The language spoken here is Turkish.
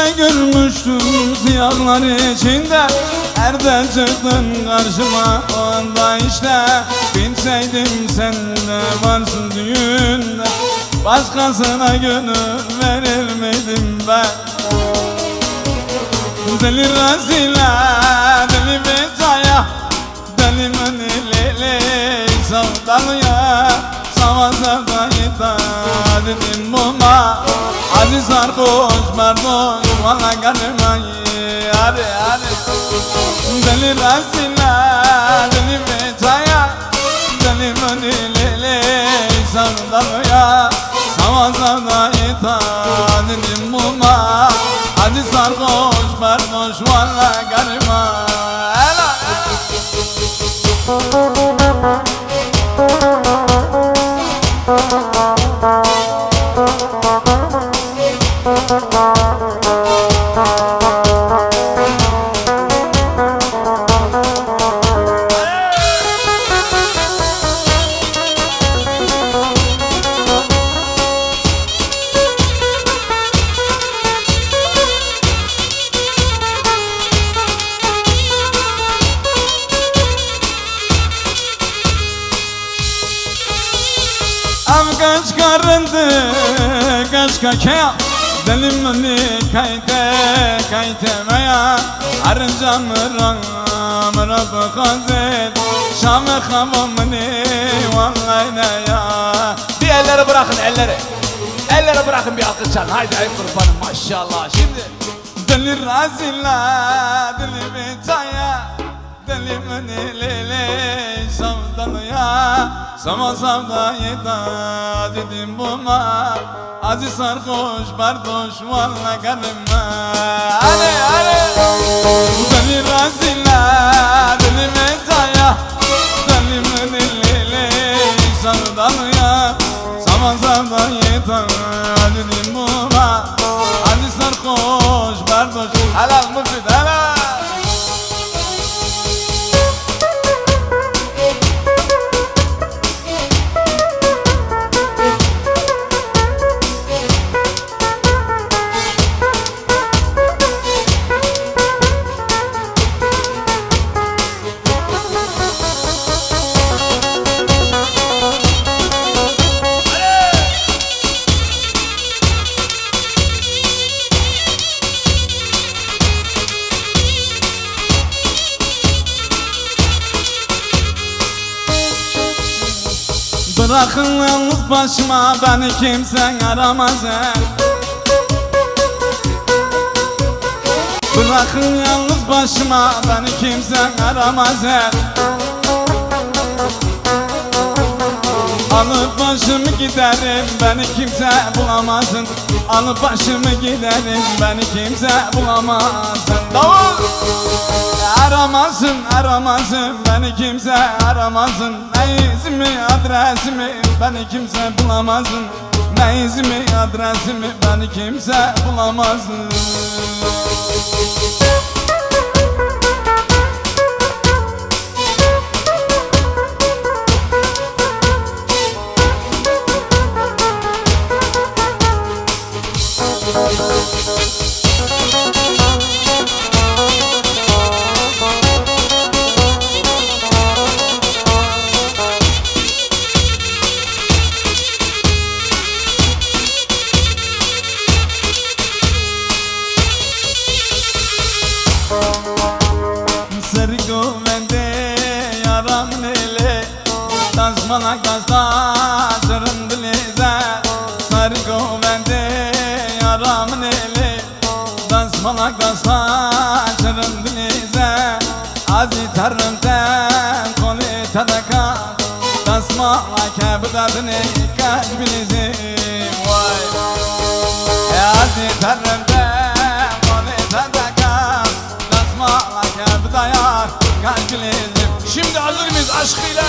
seni görmüştüm siyahlar içinde. Nereden çıktın karşıma onda işte. Bilseydim sen de varsın düğünde, başkasına gönül verir miydim ben? Deli razile, deli betaya, deli mönileli sevdalıya. Savaşa da itaat edin buna, Aziz sarhoş merdoş valla garmayı. Hadi hadi. Deli razile, deli betaya, deli mönileli sevdalıya. Savaşa da itaat edin buna, Aziz sarhoş merdoş valla garmayı. Kaç karındı, kaç kakaya, delimini kayte veya arınca mıram Rabbi kazet, şamı kavamını vallahi ne ya. Bir elleri bırakın elleri. Elleri bırakın bir alkış çalın. Haydi ay kurbanım maşallah. Şimdi deli razila, deli bitaya, deli mönileli sevdalıya. Sama savda itaat edin buna, Aziz sarhoş bardoş valla garima. Hadi hadi. Deli razila, deli metaya, deli mönileli sevdalıya. Sama savda itaat edin buna, Aziz sarhoş bardoş. Helal müfid helal. Bırakın yalnız başıma, beni kimsen aramaz. Bırakın yalnız başıma, beni kimsen aramaz. Alıp başımı giderim, beni kimse bulamazsın. Alıp başımı giderim, beni kimse bulamazsın. Davul! Aramazsın, aramazsın, beni kimse aramasın. Ne izimi, adresimi, beni kimse bulamazsın. Ne izimi, adresimi, beni kimse bulamazsın. Sergo vende yaram nele, tazmana gazda zırın dilize. Sergo vende yaram nele, tazmana gazda zırın dilize. Azi tarımten koli tadaka, tazmana kebdadını kalbinizi. Vay azi tarımten koli tadaka, tazmana kebdayar kalbinizi. Şimdi hazır mıyız aşkıyla?